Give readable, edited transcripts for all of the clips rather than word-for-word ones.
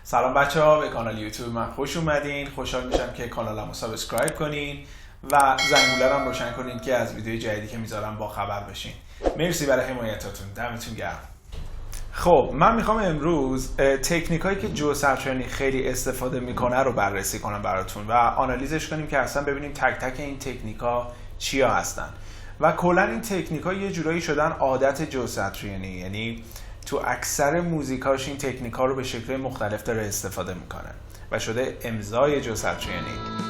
سلام بچه ها، به کانال یوتیوب من خوش اومدین. خوشحال میشم که کانالمو سابسکرایب کنین و زنگوله رو هم روشن کنین که از ویدیو جدیدی که میذارم با خبر بشین. مرسی برای حمایتاتون، دمتون گرم. خب من میخوام امروز تکنیک هایی که جو ساتریانی خیلی استفاده میکنه رو بررسی کنم براتون و آنالیزش کنیم که اصلا ببینیم تک تک این تکنیک ها چیا هستن و کلا این تکنیک ها یه جورایی شدن عادت جو ساتریانی، یعنی تو اکثر موزیکاش این تکنیک ها رو به شکل مختلف داره استفاده میکنه و شده امضای جو ساتریانی.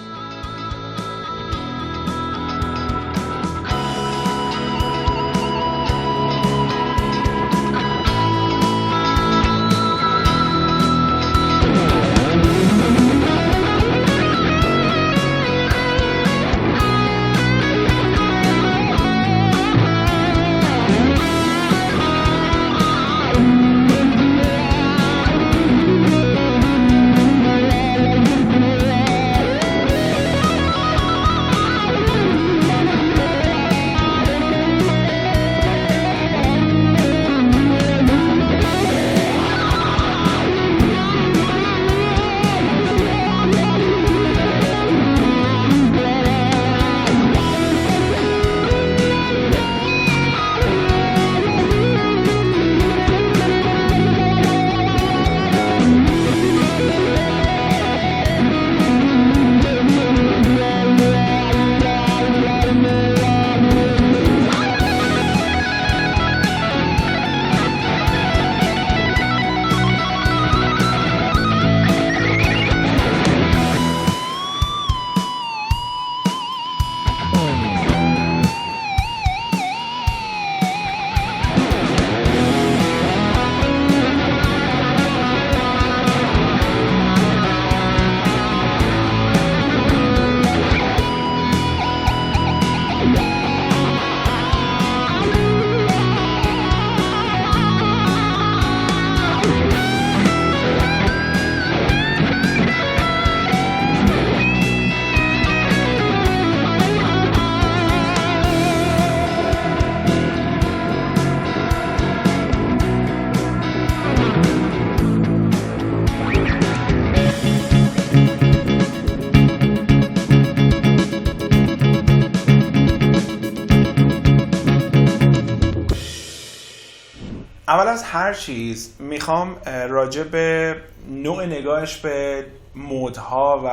اول از هر چیز میخوام راجع به نوع نگاهش به مودها و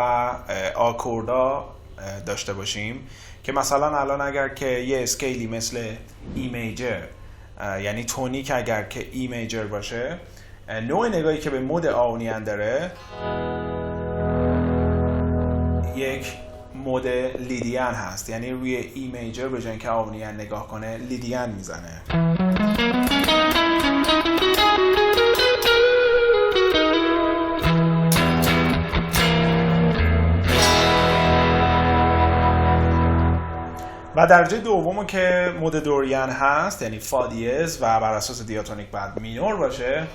آکوردها داشته باشیم که مثلا الان اگر که یه اسکیلی مثل ای میجر، یعنی تونیک اگر که ای میجر باشه، نوع نگاهی که به مود آونیان داره یک مود لیدیان هست، یعنی روی ای میجر به جای اینکه آونیان نگاه کنه لیدیان میزنه. و درجه دومو که مود دوریان هست، یعنی فا دیز و بر اساس دیاتونیک بعد مینور باشه،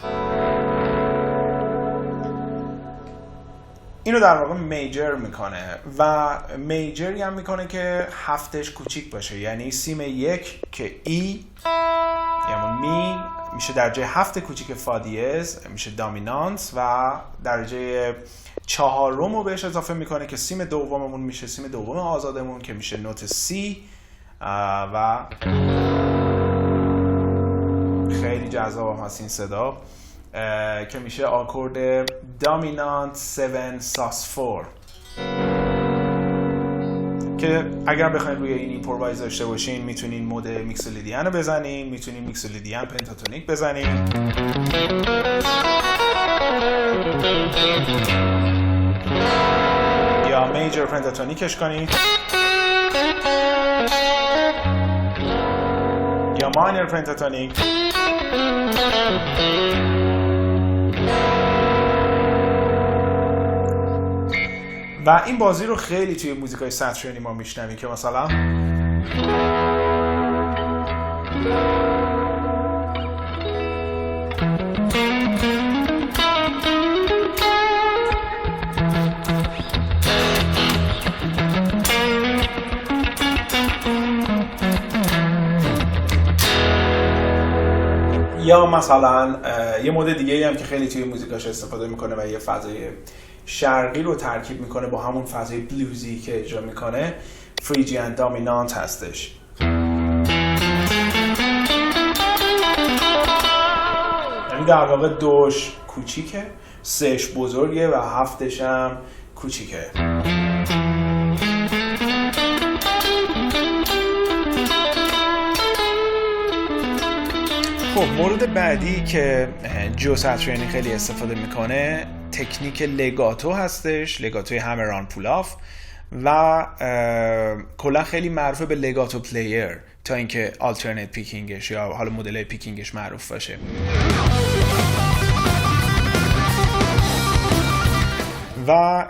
اینو در واقع میجر میکنه و میجری هم میکنه که هفتش کوچیک باشه، یعنی سیم یک که ای یعنی می میشه درجه هفت کوچیک فا دیز، میشه دامینانس، و درجه چهارم رو بهش اضافه میکنه که سیم دوممون میشه سیم دوم آزادمون که میشه نوت سی و خیلی جذاب هست این صدا که میشه آکورد دامینانت 7 ساس 4 که اگر بخواید روی این ایمپرووایز داشته باشین میتونین مود میکسولیدیان رو بزنین، میتونین میکسولیدیان پنتاتونیک بزنین یا میجر پنتاتونیکش کنید یا ماینر پنتاتونیک و این بازی رو خیلی توی موزیکای ساتریانی ما میشنویم که مثلا یا مثلا یه مود دیگه هم که خیلی توی موزیکاش استفاده میکنه و یه فضای شرقی رو ترکیب میکنه با همون فضای بلوزی که اجرا میکنه، فریجین دامینانت هستش. یعنی در واقع دوش کوچیکه، سهش بزرگه و هفتش هم کوچیکه. خب مورد بعدی که جو ساتریانی خیلی استفاده میکنه تکنیک لگاتو هستش، لگاتوی همران پولاف، و کلا خیلی معروفه به لگاتو پلیر تا اینکه آلترنیت پیکینگش یا حالا مدل پیکینگش معروف باشه. و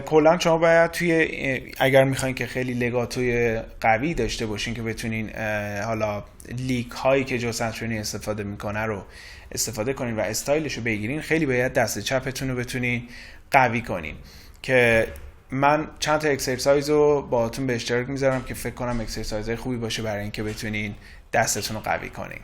کلا شما باید اگر میخواین که خیلی لگاتوی قوی داشته باشین که بتونین حالا لیک هایی که جو ساتریانی استفاده میکنه رو استفاده کنین و استایلش رو بگیرین، خیلی باید دست چپتون رو بتونین قوی کنین. که من چند تا اکسرسایز رو باهاتون به اشتراک میذارم که فکر کنم اکسرسایزهای خوبی باشه برای اینکه بتونین دستتون رو قوی کنین.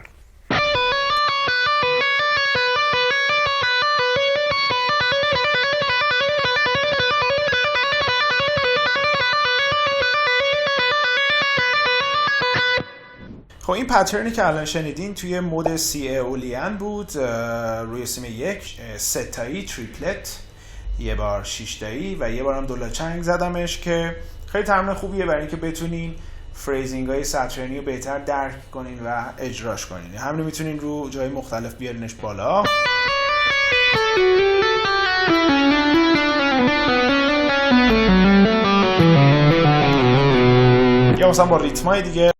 خب این پترنی که الان شنیدین توی مود سی اولیان بود، روی سیم 1 3 تایی تریپلت، یه بار 6 تایی و یه بارم دولا چنگ زدمش که خیلی تمرین خوبیه برای اینکه بتونین فریزینگ های ساتریانی رو بهتر درک کنین و اجراش کنین. همین میتونین رو جای مختلف بیارینش بالا یا مثلا با ریتمای دیگه.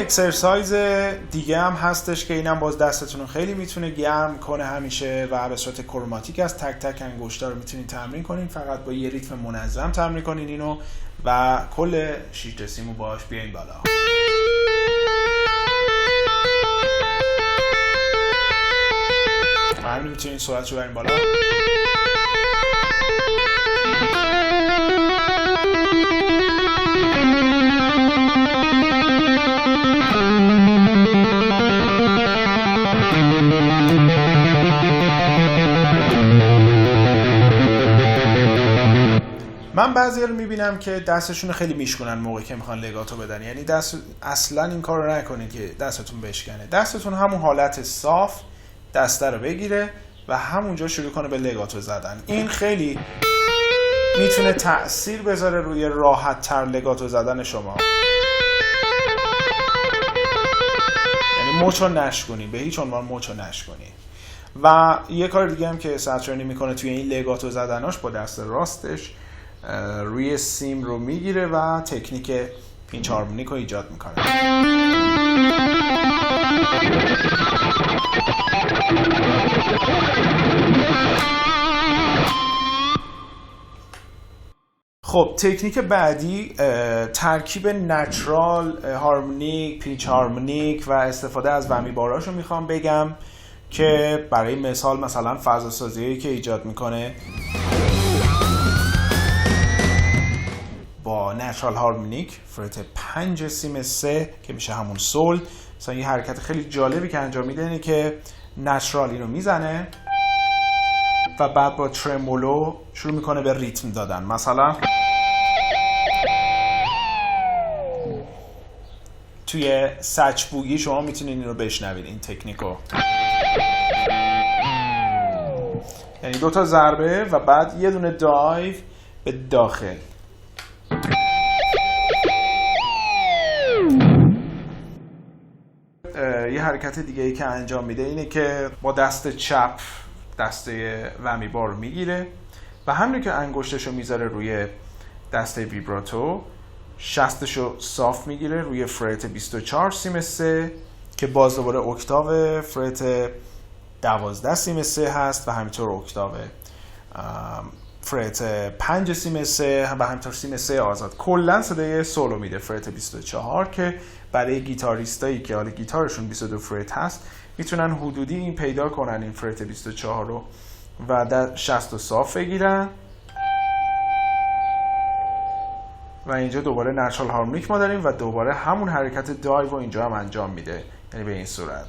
اکسرسایز دیگه هم هستش که اینم باز دستتون رو خیلی میتونه گرم کنه همیشه و به صورت کروماتیک از تک تک انگشتا رو میتونین تمرین کنین، فقط با یه ریتم منظم تمرین کنین اینو و کل 6 دسیمو باش بیاین بالا. همین میتونین سرعتش رو برین بالا. من بعضی رو میبینم که دستشون خیلی میشکنن موقعی که میخوان لگاتو بدن، یعنی دست اصلا این کار رو نکنید که دستتون بشکنه. دستتون همون حالت صاف دسته رو بگیره و همونجا شروع کنه به لگاتو زدن. این خیلی میتونه تأثیر بذاره روی راحت تر لگاتو زدن شما. یعنی مچو نشکنی، به هیچ عنوان مچو نشکنی. و یه کار دیگه هم که ساتریانی میکنه توی این لگاتو زدناش، با دست راستش روی سیم رو میگیره و تکنیک پینچ هارمونیک رو ایجاد میکنه. خب تکنیک بعدی ترکیب نچرال هارمونیک، پینچ هارمونیک و استفاده از ومی باراش رو میخوام بگم که برای مثلا فضا سازیایی که ایجاد میکنه با نچرال هارمونیک فرت 5 سیم 3 که میشه همون سول. مثلا یه حرکت خیلی جالبی که انجام میده اینه که نچرال اینو میزنه و بعد با ترمولو شروع میکنه به ریتم دادن. مثلا توی سچبوگی شما میتونید این رو بشنوید، این تکنیکو، یعنی 2 تا ضربه و بعد یه دونه دایو به داخل. یه حرکت دیگه ای که انجام میده اینه که با دست چپ دسته ومی بار رو میگیره و همین که انگشتشو میذاره روی دسته ویبراتو، شستشو صاف میگیره روی فرت 24 سیم 3 که باز دوباره اکتاو فرت 12 سیم 3 هست و همینطور اکتاو فرت 5 سیم 3 و همینطور سیم 3 آزاد. کلا صدای سولو میده فرت 24 که برای گیتاریستایی که حالا گیتارشون 22 فرت هست میتونن حدودی این پیدا کنن این فرت 24 رو و در 60 صاف بگیرن و اینجا دوباره نچرال هارمونیک ما داریم و دوباره همون حرکت دایو رو اینجا هم انجام میده، یعنی به این صورت،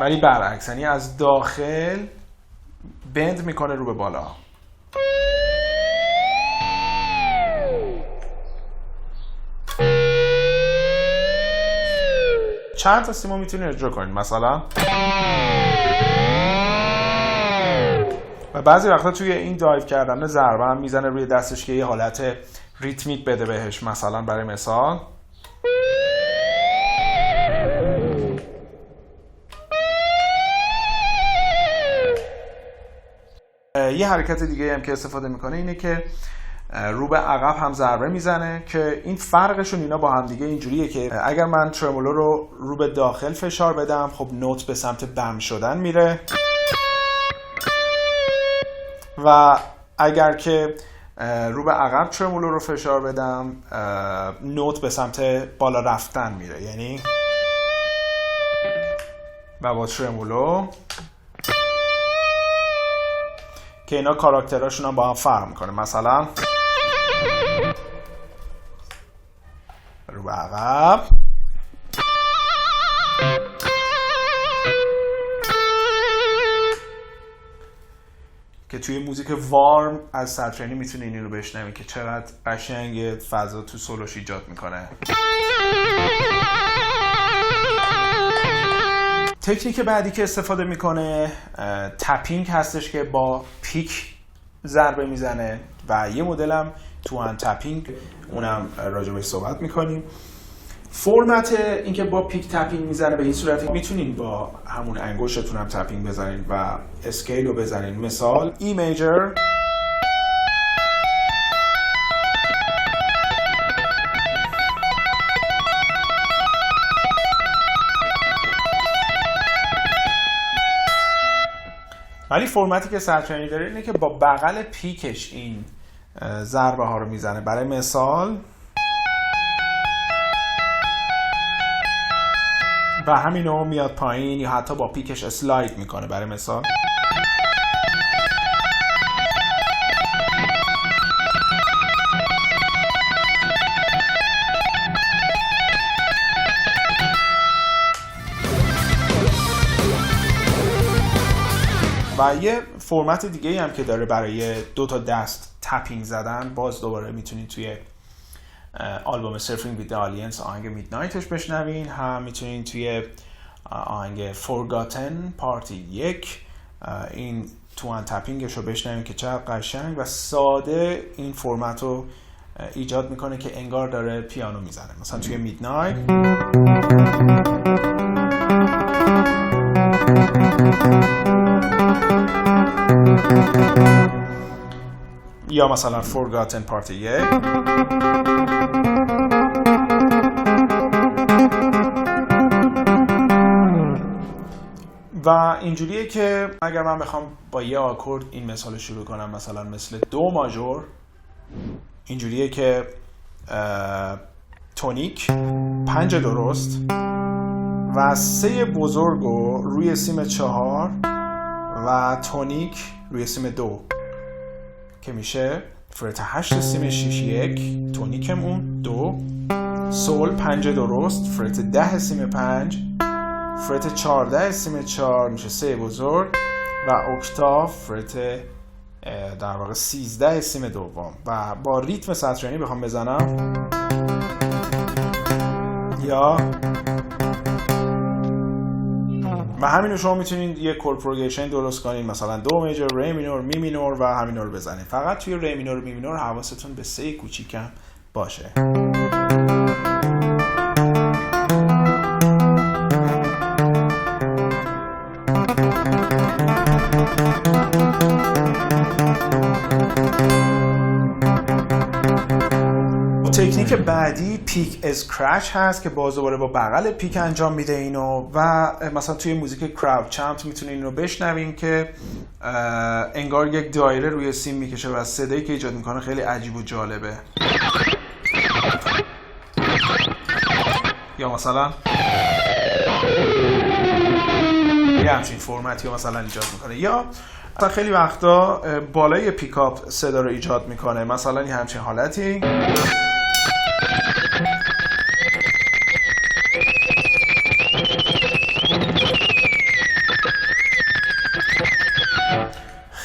ولی برعکس، یعنی از داخل بند میکنه رو به بالا. چند تا سیمو میتونید اجرا کنید مثلا، و بعضی وقتا توی این دایو کردن ضربه هم میزنه روی دستش که یه حالت ریتمیک بده بهش. مثلا برای مثال یه حرکت دیگه هم که استفاده میکنه اینه که رو به عقب هم ضربه میزنه، که این فرقشون اینا با هم دیگه اینجوریه که اگر من ترمولو رو به داخل فشار بدم، خب نوت به سمت بم شدن میره، و اگر که رو به عقب ترمولو رو فشار بدم، نوت به سمت بالا رفتن میره. یعنی و با ترمولو که اینا کاراکتراشون هم با هم فرق میکنه، مثلا رو به عقب، که توی موزیک وارم از ساترینی میتونین این رو بشنوید که چقدر قشنگ فضا تو سولوش ایجاد میکنه. تکنیک بعدی که استفاده میکنه تپینگ هستش که با پیک ضربه میزنه، و یه مدل هم تو هند تپینگ، اونم راجبش صحبت میکنیم. فرمت اینکه با پیک تپینگ میزنه به این صورتی میتونین با همون انگشتتون هم تپینگ بزنین و اسکیل رو بزنین. مثال ای میجر، ولی فرمتی که ساترینی داره اینه که با بغل پیکش این ضربه ها رو میزنه. برای مثال و همینو میاد پایین، یا حتی با پیکش اسلاید میکنه. برای مثال و یه فرمت دیگه هم که داره برای دو تا دست تپینگ زدن، باز دوباره میتونید توی آلبوم سرفینگ وید آلیانس آهنگ میدنایتش بشنوین، هم میتونین توی آهنگ فورگاتن پارت 1 این تو هند تپینگش رو بشنوین که چقدر قشنگ و ساده این فرمت رو ایجاد میکنه که انگار داره پیانو میزنه. مثلا توی میدنایت یا مثلا فورگاتن پارت 1. و اینجوریه که اگر من بخوام با یه آکورد این مثال شروع کنم، مثلا مثل دو ماژور، اینجوریه که تونیک 5 درست و 3 بزرگ رو روی سیم 4 و تونیک روی سیم 2 که میشه فرت 8 سیم 6 1 تونیکمون 2، سول 5 درست، فرت 10 سیم 5، فرت 14 سیم 4 میشه 3 بزرگ، و اکتاف فرت در واقع 13 سیم دوم. و با ریتم ساترینی بخوام بزنم، یا و همینو شما میتونید یه کورد پروگرشن درست کنید، مثلا دو میجر، ری مینور، می مینور و همینا رو بزنید. فقط توی ری مینور و می مینور حواستون به 3 کوچیکم باشه. تکنیک بعدی پیک اسکرچ هست که باز دوباره با بغل پیک انجام میده اینو، و مثلا توی موزیک کراود چمپ میتونین اینو بشنوین که انگار یک دایره روی سیم میکشه و صدایی که ایجاد میکنه خیلی عجیب و جالبه. یا مثلا یه همچین فرمتی رو مثلا ایجاد میکنه. یا مثلا خیلی وقتا بالای پیکاپ صدا رو ایجاد میکنه، مثلا این همچین حالتی.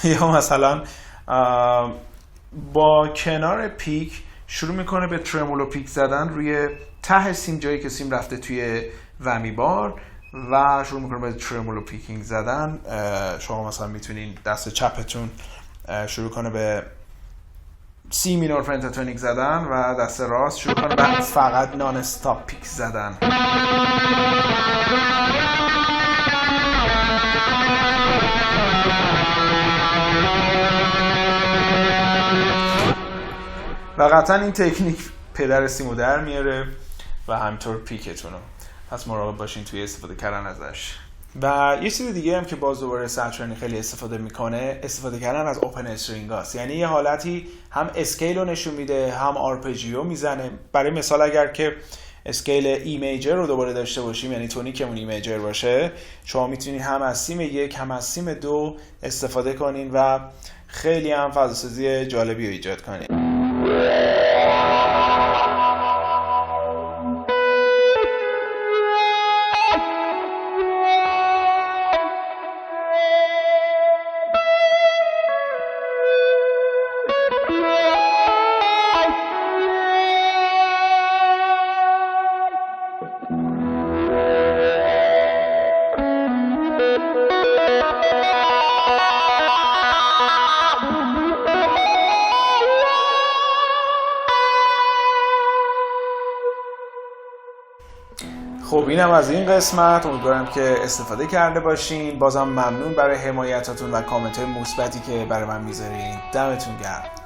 یا مثلا با کنار پیک شروع میکنه به ترمولو پیک زدن روی ته سیم، جایی که سیم رفته توی ومی بار و شروع میکنه به ترمولو پیکینگ زدن. شما مثلا میتونین دست چپتون شروع کنه به سی مینور پنتاتونیک زدن و دست راست شروع کنه به فقط نان استاپ پیک زدن. و قطعا این تکنیک پدر سیمو در میاره و همینطور پیکتونو، پس مراقب باشین توی استفاده کردن ازش. و یه چیز دیگه هم که باز دوباره ساتورن خیلی استفاده میکنه، استفاده کردن از اوپن استرینگ هاست. یعنی یه حالتی هم اسکیل رو نشون میده هم آرپجیو میزنه. برای مثال اگر که اسکیل ای میجر رو دوباره داشته باشیم، یعنی تونیکمون ای میجر باشه، شما میتونید هم از سیم 1 هم از سیم 2 استفاده کنین و خیلی هم فضاسازی جالبی رو ایجاد کنین. خب اینم از این قسمت. امیدوارم که استفاده کرده باشین. بازم ممنون برای حمایتاتون و کامنت های مثبتی که برای من میذارین. دمتون گرم.